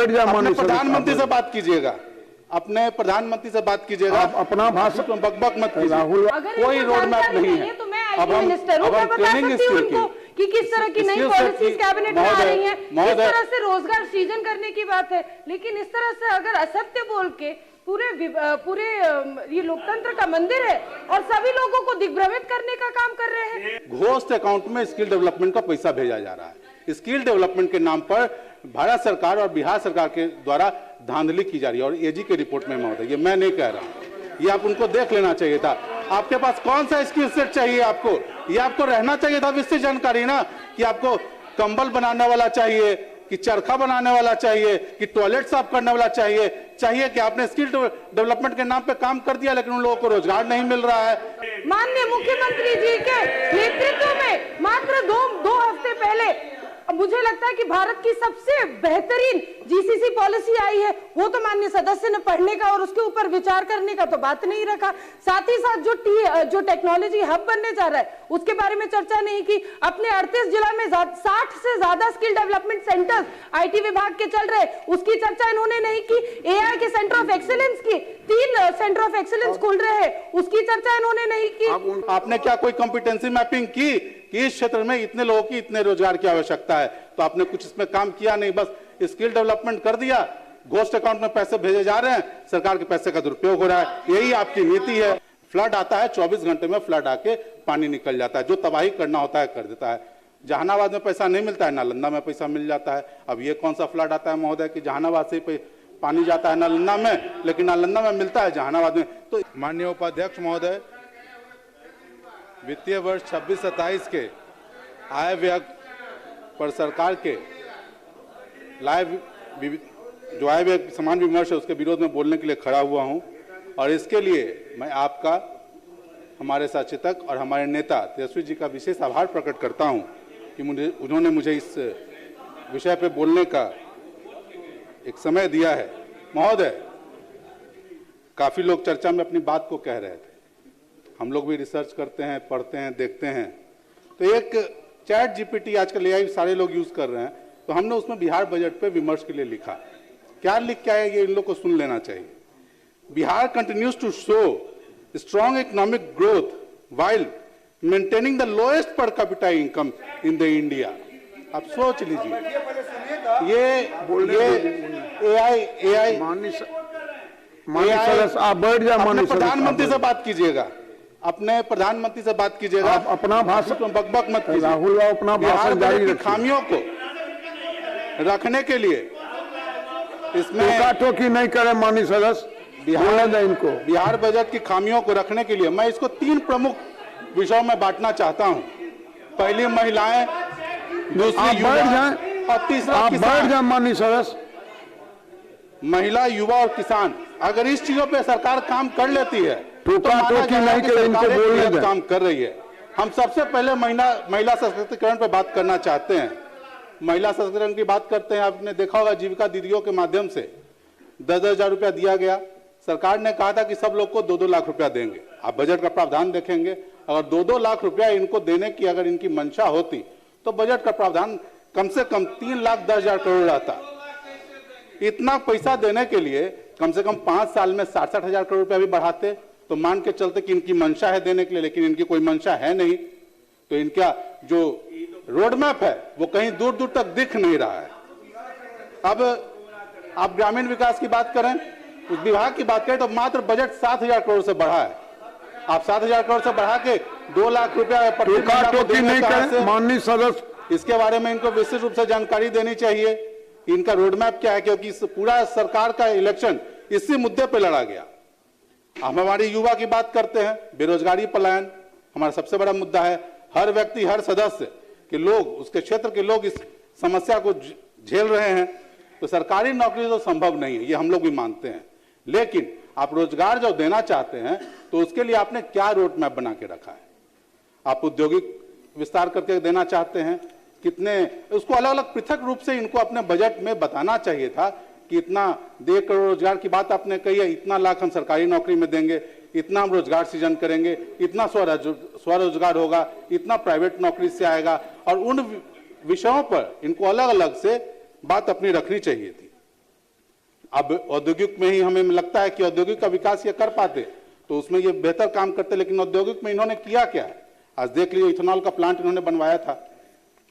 बैठ जाए। अपने प्रधानमंत्री से बात कीजिएगा, अपने प्रधानमंत्री से बात कीजिएगा, अपना भाषण बकबक मत कीजिए। राहुल, कोई रोड मैप नहीं है। तो मैं आईटी मिनिस्टर हूं, मैं बता सकती हूं उनको कि किस तरह की नई पॉलिसीज कैबिनेट में आ रही हैं, किस तरह से रोजगार सृजन करने की बात है। लेकिन इस तरह से अगर असत्य बोल के पूरे ये लोकतंत्र का मंदिर है और सभी लोगों को दिग्भ्रमित करने का काम कर रहे हैं। घोस्ट अकाउंट में स्किल डेवलपमेंट का पैसा भेजा जा रहा है। स्किल डेवलपमेंट के नाम पर भारत सरकार और बिहार सरकार के द्वारा धांधली की जा रही है। और एजी के रिपोर्ट में मौजूद है, ये मैं नहीं कह रहा हूं, ये आप उनको देख लेना चाहिए था। आपके पास कौन सा स्किल सेट चाहिए आपको, ये आपको रहना चाहिए था विस्तृत जानकारी ना, कि आपको कंबल बनाने वाला चाहिए, कि चरखा बनाने वाला चाहिए, कि टॉयलेट साफ करने वाला चाहिए कि आपने स्किल डेवलपमेंट के नाम पे काम कर दिया लेकिन उन लोगों को रोजगार नहीं मिल रहा है। माननीय मुख्यमंत्री जी के नेतृत्व में मात्र दो हफ्ते पहले मुझे लगता है कि भारत की सबसे बेहतरीन जीसीसी पॉलिसी आई है। वो तो माननीय सदस्य ने पढ़ने का और उसके ऊपर विचार करने का तो बात नहीं रखा। साथ ही साथ जो टेक्नोलॉजी हब बनने जा रहा है उसके बारे में चर्चा नहीं की। अपने 38 जिला में 60 से ज्यादा स्किल डेवलपमेंट सेंटर्स आईटी विभाग के चल रहे, उसकी चर्चा इन्होंने नहीं की। एआई के सेंटर ऑफ एक्सीलेंस की 3 सेंटर ऑफ एक्सीलेंस खुल रहे हैं, उसकी चर्चा इन्होंने नहीं की। आपने क्या कोई कॉम्पिटेंसी मैपिंग की कि इस क्षेत्र में इतने लोगों की इतने रोजगार की आवश्यकता है? तो आपने कुछ इसमें काम किया नहीं, बस स्किल डेवलपमेंट कर दिया। घोस्ट अकाउंट में पैसे भेजे जा रहे हैं, सरकार के पैसे का दुरुपयोग हो रहा है, यही आपकी नीति है। फ्लड आता है, 24 घंटे में फ्लड आके पानी निकल जाता है, जो तबाही करना होता है कर देता है। जहानाबाद में पैसा नहीं मिलता है, नालंदा में पैसा मिल जाता है। अब ये कौन सा फ्लड आता है महोदय कि जहानाबाद से पानी जाता है नालंदा में, लेकिन नालंदा में मिलता है जहानाबाद में। तो माननीय उपाध्यक्ष महोदय, वित्तीय वर्ष 26-27 के आय व्यय पर सरकार के जो आय व्यय समान विमर्श है उसके विरोध में बोलने के लिए खड़ा हुआ हूं। और इसके लिए मैं आपका, हमारे सचेतक और हमारे नेता तेजस्वी जी का विशेष आभार प्रकट करता हूं कि उन्होंने मुझे इस विषय पे बोलने का एक समय दिया है। महोदय, काफी लोग चर्चा में अपनी बात को कह रहे थे, हम लोग भी रिसर्च करते हैं, पढ़ते हैं, देखते हैं। तो एक चैट जीपीटी आजकल एआई सारे लोग यूज कर रहे हैं, तो हमने उसमें बिहार बजट पे विमर्श के लिए लिखा। क्या लिख के आए ये इन लोग को सुन लेना चाहिए। Bihar continues to show strong economic growth while maintaining the lowest per capita income in the India. आप सोच लीजिए, ये एआई आप बैठ जाए। अपने प्रधानमंत्री से बात कीजिएगा, अपने प्रधानमंत्री से बात कीजिएगा, अपना भाषण बकबक मत कीजिए। राहुल, अपना भाषण जारी रखिए। खामियों को रखने के लिए इसमें टोकी नहीं करे माननीय सदस्य, इनको बिहार बजट की खामियों को रखने के लिए मैं इसको 3 प्रमुख विषयों में बांटना चाहता हूं। पहली महिलाएं, दूसरी युवा और तीसरा किसान। माननीय सदस्य, महिला, युवा और किसान, अगर इस चीजों पे सरकार काम कर लेती है तो काम कर रही है। हम सबसे पहले महिला सशक्तिकरण पे बात करना चाहते हैं। महिला सशक्तिकरण की बात करते हैं, आपने देखा होगा जीविका दीदियों के माध्यम से 10-10 हजार रुपया दिया गया। सरकार ने कहा था कि सब लोग को 2-2 लाख रुपया देंगे। आप बजट का प्रावधान देखेंगे, अगर 2-2 लाख रुपया इनको देने की अगर इनकी मंशा होती तो बजट का प्रावधान कम से कम 3,10,000 करोड़ रहता। इतना पैसा देने के लिए कम से कम 5 साल में 60-60 हजार करोड़ रुपया भी बढ़ाते तो मान के चलते कि इनकी मंशा है देने के लिए, लेकिन इनकी कोई मंशा है नहीं। तो इनका जो रोड मैप है वो कहीं दूर दूर तक दिख नहीं रहा है। अब आप ग्रामीण विकास की बात करें, उस विभाग की बात करें तो मात्र बजट 7,000 करोड़ से बढ़ा है। आप 7,000 करोड़ से बढ़ा के 2 लाख रुपया माननीय सदस्य, इसके बारे में इनको विशेष रूप से जानकारी देनी चाहिए। इनका रोड मैप क्या है, क्योंकि पूरा सरकार का इलेक्शन इसी मुद्दे पे लड़ा गया। हम हमारी युवा की बात करते हैं, बेरोजगारी पलायन हमारा सबसे बड़ा मुद्दा है। हर व्यक्ति, हर सदस्य के लोग, उसके क्षेत्र के लोग इस समस्या को झेल रहे हैं। तो सरकारी नौकरी तो संभव नहीं है, ये हम लोग भी मानते हैं, लेकिन आप रोजगार जो देना चाहते हैं तो उसके लिए आपने क्या रोड मैप बना के रखा है? आप औद्योगिक विस्तार करके देना चाहते हैं, कितने, उसको अलग अलग पृथक रूप से इनको अपने बजट में बताना चाहिए था कि इतना 1 करोड़ रोजगार की बात आपने कही है, इतना लाख हम सरकारी नौकरी में देंगे, इतना हम रोजगार सृजन करेंगे, इतना स्वरोजगार होगा, इतना प्राइवेट नौकरी से आएगा। और उन विषयों पर इनको अलग अलग से बात अपनी रखनी चाहिए थी। अब औद्योगिक में ही हमें लगता है कि औद्योगिक का विकास ये कर पाते तो उसमें ये बेहतर काम करते, लेकिन औद्योगिक में इन्होंने किया क्या है? आज देख लीजिए, इथेनॉल का प्लांट इन्होंने बनवाया था,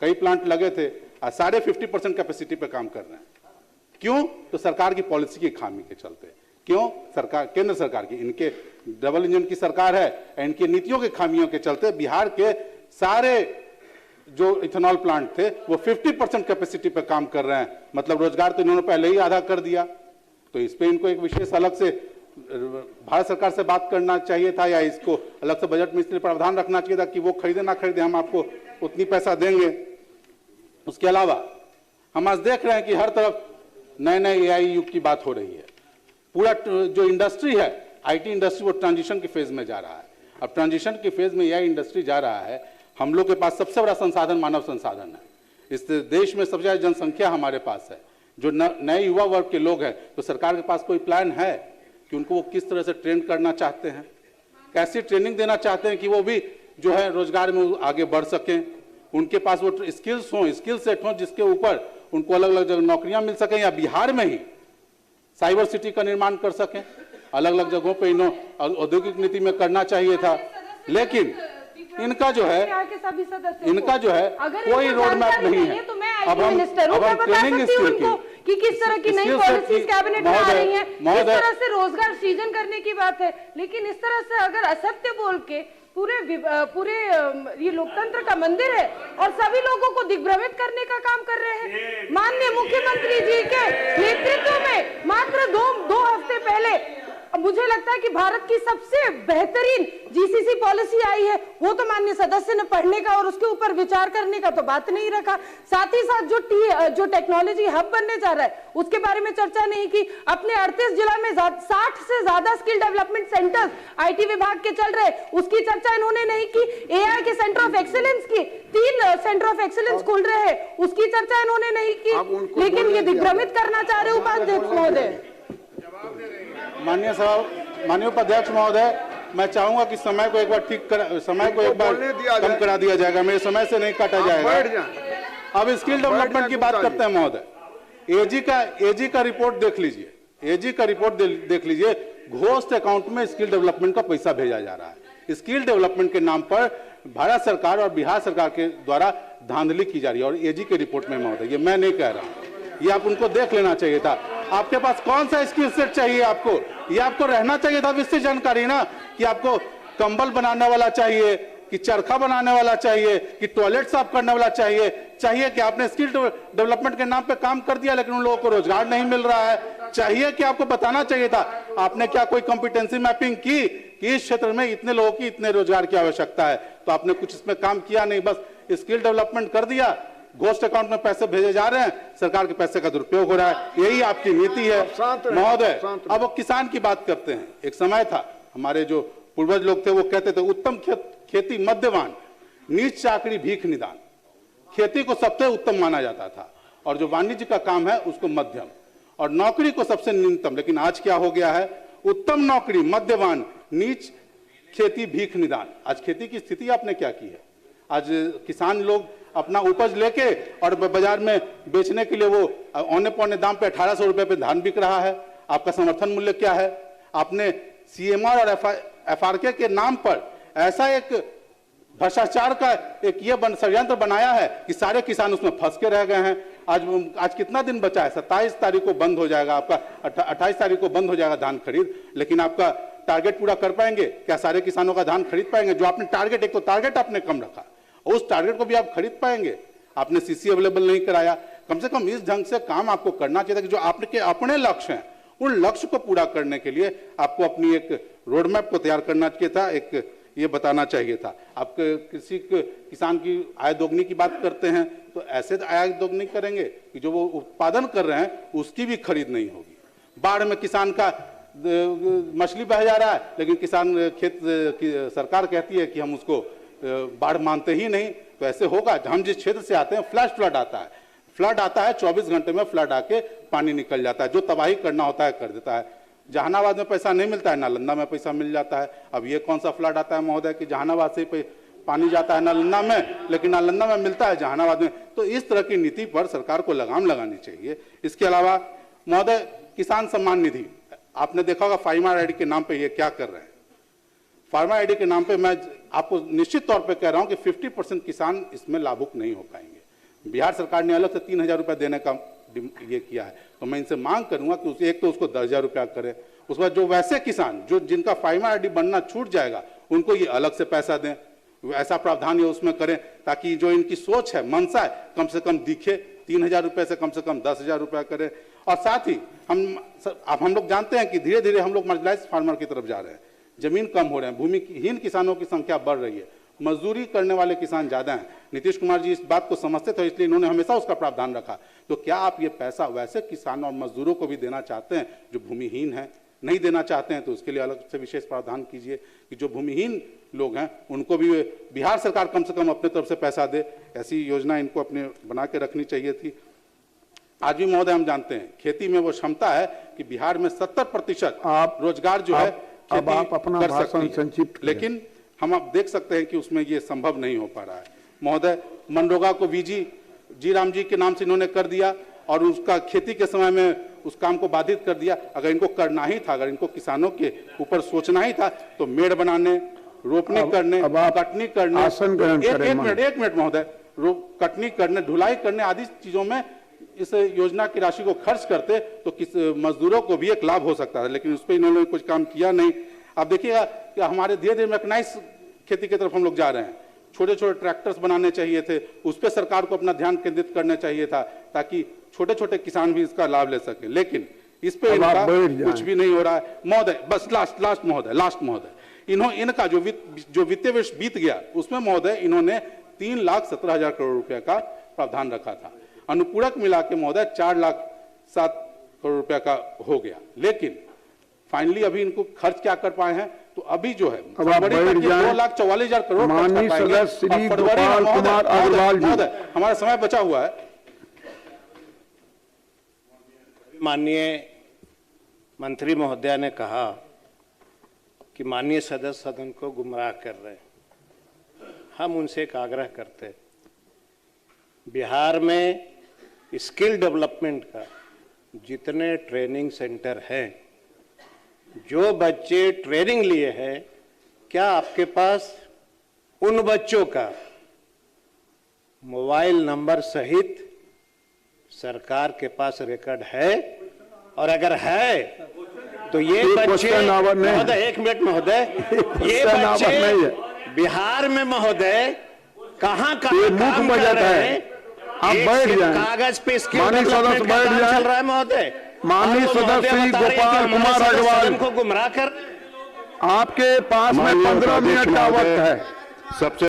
कई प्लांट लगे थे, आज साढ़े 50% कैपेसिटी पे काम कर रहे हैं। क्यों? तो सरकार की पॉलिसी की खामी के चलते। क्यों? सरकार, केंद्र सरकार की, इनके डबल इंजन की सरकार है, इनकी नीतियों के खामियों के चलते बिहार के सारे जो इथेनॉल प्लांट थे वो 50% कैपेसिटी पे काम कर रहे हैं। मतलब रोजगार तो इन्होंने पहले ही आधा कर दिया। तो इस पे इनको एक विशेष अलग से भारत सरकार से बात करना चाहिए था, या इसको अलग से बजट में इसलिए प्रावधान रखना चाहिए था कि वो खरीदे ना खरीदे, हम आपको उतनी पैसा देंगे। उसके अलावा हम आज देख रहे हैं कि हर तरफ नए नए एआई युग की बात हो रही है। पूरा जो इंडस्ट्री है, आईटी इंडस्ट्री, वो ट्रांजिशन के फेज में जा रहा है। अब ट्रांजिशन के फेज में एआई इंडस्ट्री जा रहा है। हम लोग के पास सबसे बड़ा संसाधन मानव संसाधन है। इस देश में सबसे ज्यादा जनसंख्या हमारे पास है। जो नए युवा वर्ग के लोग हैं, तो सरकार के पास कोई प्लान है कि उनको वो किस तरह से ट्रेन करना चाहते हैं, कैसी ट्रेनिंग देना चाहते हैं कि वो भी जो है रोजगार में आगे बढ़ सकें, उनके पास वो स्किल्स हों, स्किल सेट हों, जिसके ऊपर उनको अलग अलग जगह नौकरियां मिल सकें, या बिहार में ही साइबर सिटी का निर्माण कर सकें। अलग अलग जगहों पे इन्होंने औद्योगिक नीति में करना चाहिए था, लेकिन इनका जो है कोई रोड मैप नहीं है। तो मैं अब हम ट्रेनिंग स्किल कि किस तरह की नई पॉलिसीज कैबिनेट में आ रही हैं, किस तरह से रोजगार सृजन करने की बात है। लेकिन इस तरह से अगर असत्य बोल के पूरे ये लोकतंत्र का मंदिर है और सभी लोगों को दिग्भ्रमित करने का काम कर रहे हैं। माननीय मुख्यमंत्री जी के नेतृत्व में मात्र दो हफ्ते पहले मुझे लगता है कि भारत की सबसे बेहतरीन जीसीसी पॉलिसी आई है। वो तो माननीय सदस्य ने पढ़ने का और उसके ऊपर विचार करने का तो बात नहीं रखा। साथ ही साथ जो टेक्नोलॉजी हब बनने जा रहा है उसके बारे में चर्चा नहीं की। अपने 38 जिला में 60 से ज्यादा स्किल डेवलपमेंट सेंटर्स आईटी विभाग के चल रहे, उसकी चर्चा इन्होंने नहीं की। एआई के सेंटर ऑफ एक्सीलेंस की 3 सेंटर ऑफ एक्सीलेंस खुल रहे हैं, उसकी चर्चा इन्होंने नहीं की। लेकिन ये दिग्भ्रमित करना चाह रहे उपाध्यक्ष महोदय। माननीय उपाध्यक्ष महोदय, मैं चाहूंगा कि समय को एक बार कम करा दिया जाएगा, मेरे समय से नहीं काटा जाएगा। अब स्किल डेवलपमेंट की बात करते हैं महोदय। एजी का रिपोर्ट देख लीजिए, एजी का रिपोर्ट देख लीजिए। घोस्ट अकाउंट में स्किल डेवलपमेंट का पैसा भेजा जा रहा है। स्किल डेवलपमेंट के नाम पर भारत सरकार और बिहार सरकार के द्वारा धांधली की जा रही है। और एजी के रिपोर्ट में महोदय, ये मैं नहीं कह रहा हूं, ये आप उनको देख लेना चाहिए था। आपके पास कौन सा स्किल सेट चाहिए आपको, ये आपको रहना चाहिए था विस्तृत जानकारी ना, कि आपको कंबल बनाने वाला चाहिए, कि चरखा बनाने वाला चाहिए, कि टॉयलेट साफ करने वाला चाहिए कि आपने स्किल डेवलपमेंट के नाम पे काम कर दिया लेकिन उन लोगों को रोजगार नहीं मिल रहा है। चाहिए कि आपको बताना चाहिए था। आपने क्या कोई कॉम्पिटेंसी मैपिंग की कि इस क्षेत्र में इतने लोगों की इतने रोजगार की आवश्यकता है? तो आपने कुछ इसमें काम किया नहीं, बस स्किल डेवलपमेंट कर दिया। घोस्ट अकाउंट में पैसे भेजे जा रहे हैं, सरकार के पैसे का दुरुपयोग हो रहा है, यही आपकी नीति है महोदय। अब वो किसान की बात करते हैं। एक समय था, हमारे जो पूर्वज लोग थे वो कहते थे उत्तम खेती मध्यवान, नीच चाकरी भीख निदान। खेती को सबसे उत्तम माना जाता था और जो वाणिज्य का काम है उसको मध्यम, और नौकरी को सबसे न्यूनतम। लेकिन आज क्या हो गया है? उत्तम नौकरी मध्यवान, नीच खेती भीख निदान। आज खेती की स्थिति आपने क्या की है? आज किसान लोग अपना उपज लेके और बाजार में बेचने के लिए वो औने पौने दाम पे 1800 रुपए पे धान बिक रहा है। आपका समर्थन मूल्य क्या है? आपने सीएमआर और एफआरके के नाम पर ऐसा एक भ्रष्टाचार का एक ये षड्यंत्र बनाया है कि सारे किसान उसमें फंस के रह गए हैं। आज कितना दिन बचा है? 27 तारीख को बंद हो जाएगा आपका, 28 तारीख को बंद हो जाएगा धान खरीद। लेकिन आपका टारगेट पूरा कर पाएंगे क्या? सारे किसानों का धान खरीद पाएंगे? जो आपने टारगेट, एक तो टारगेट आपने कम रखा, उस टारगेट को भी आप खरीद पाएंगे? आपने सीसी अवेलेबल नहीं कराया। कम से कम इस ढंग से काम आपको करना चाहिए था कि जो आपके अपने लक्ष्य हैं उन लक्ष्य को पूरा करने के लिए आपको अपनी एक रोड मैप को तैयार करना चाहिए था, एक ये बताना चाहिए था। आप किसान की आय दोगुनी की बात करते हैं तो ऐसे आय दोगुनी करेंगे कि जो वो उत्पादन कर रहे हैं उसकी भी खरीद नहीं होगी। बाढ़ में किसान का मछली बह जा रहा है, लेकिन किसान सरकार कहती है कि हम उसको बाढ़ मानते ही नहीं। तो ऐसे होगा? हम जिस क्षेत्र से आते हैं फ्लैश फ्लड आता है 24 घंटे में फ्लड आके पानी निकल जाता है, जो तबाही करना होता है कर देता है। जहानाबाद में पैसा नहीं मिलता है, नालंदा में पैसा मिल जाता है। अब ये कौन सा फ्लड आता है महोदय कि जहानाबाद से पानी जाता है नालंदा में, लेकिन नालंदा में मिलता है जहानाबाद में। तो इस तरह की नीति पर सरकार को लगाम लगानी चाहिए। इसके अलावा महोदय किसान सम्मान निधि, आपने देखा होगा फार्मर आईडी के नाम पे ये क्या कर रहे हैं। फार्मर आईडी के नाम पे मैं आपको निश्चित तौर पे कह रहा हूं कि 50% किसान इसमें लाभुक नहीं हो पाएंगे। बिहार सरकार ने अलग से 3,000 रुपया देने का ये किया है, तो मैं इनसे मांग करूंगा कि एक तो उसको 10,000 रुपया करें, उसके बाद जो वैसे किसान जो जिनका फार्मर आईडी बनना छूट जाएगा उनको ये अलग से पैसा दें, ऐसा प्रावधान ये उसमें करें ताकि जो इनकी सोच है, मनसा है, कम से कम दिखे। 3,000 रुपये से कम 10,000 रुपया करें। और साथ ही हम लोग जानते हैं कि धीरे धीरे हम लोग मार्जिनलाइज्ड फार्मर की तरफ जा रहे हैं, जमीन कम हो रहे हैं, भूमिहीन किसानों की संख्या बढ़ रही है, मजदूरी करने वाले किसान ज्यादा हैं। नीतीश कुमार जी इस बात को समझते थे, इसलिए इन्होंने हमेशा उसका प्रावधान रखा। तो क्या आप ये पैसा वैसे किसानों और मजदूरों को भी देना चाहते हैं जो भूमिहीन हैं? नहीं देना चाहते हैं तो उसके लिए अलग से विशेष प्रावधान कीजिए कि जो भूमिहीन लोग हैं उनको भी बिहार सरकार कम से कम अपने तरफ से पैसा दे। ऐसी योजना इनको अपने बना के रखनी चाहिए थी। आज भी महोदय हम जानते हैं खेती में वो क्षमता है कि बिहार में 70% रोजगार जो है अब आप अपना कर भाषण सकती है। संक्षिप्त करें। लेकिन हम अब देख सकते हैं कि उसमें ये संभव नहीं हो पा रहा है। महोदय, मनरेगा को जी राम जी के नाम से इन्होंने कर दिया और उसका खेती के समय में उस काम को बाधित कर दिया। अगर इनको करना ही था, अगर इनको किसानों के ऊपर सोचना ही था तो मेड़ बनाने, रोपनी करने, कटनी करने, एक मिनट महोदय, कटनी करने, ढुलाई करने आदि चीजों में इस योजना की राशि को खर्च करते तो किस मजदूरों को भी एक लाभ हो सकता है, लेकिन उस पर इन्होंने कुछ काम किया नहीं। आप देखिएगा कि हमारे धीरे धीरे मैकेनाइज खेती की तरफ हम लोग जा रहे हैं। छोटे छोटे ट्रैक्टर्स बनाने चाहिए थे, उस पर सरकार को अपना ध्यान केंद्रित करना चाहिए था ताकि छोटे छोटे किसान भी इसका लाभ ले सके, लेकिन इस पे इनका कुछ भी नहीं हो रहा है। महोदय, बस लास्ट महोदय, इनका जो वित्तीय वर्ष बीत गया उसमें महोदय इन्होंने 3,17,000 करोड़ रुपया का प्रावधान रखा था। अनुपूरक मिला के महोदय 4,07,000 करोड़ रुपया का हो गया, लेकिन फाइनली अभी इनको खर्च क्या कर पाए हैं? तो अभी जो है 2,44,000 करोड़ माननीय सदस्य श्री गोपाल कुमार अग्रवाल जी, हमारा समय बचा हुआ है। माननीय मंत्री महोदया ने कहा कि माननीय सदस्य सदन को गुमराह कर रहे हैं। हम उनसे एक आग्रह करते हैं, बिहार में स्किल डेवलपमेंट का जितने ट्रेनिंग सेंटर हैं, जो बच्चे ट्रेनिंग लिए हैं, क्या आपके पास उन बच्चों का मोबाइल नंबर सहित सरकार के पास रिकॉर्ड है? और अगर है तो ये बच्चे, महोदय एक मिनट महोदय, ये बच्चे बिहार में महोदय कहाँ काम कर रहे हैं? आप बैठ जाएं। कागज पे स्किल माननीय सदस्य बैठ जाएं। चल रहा है महोदय। माननीय सदस्य श्री गोपाल कुमार अग्रवाल को गुमराह कर, आपके पास में 15 मिनट का वक्त है। सबसे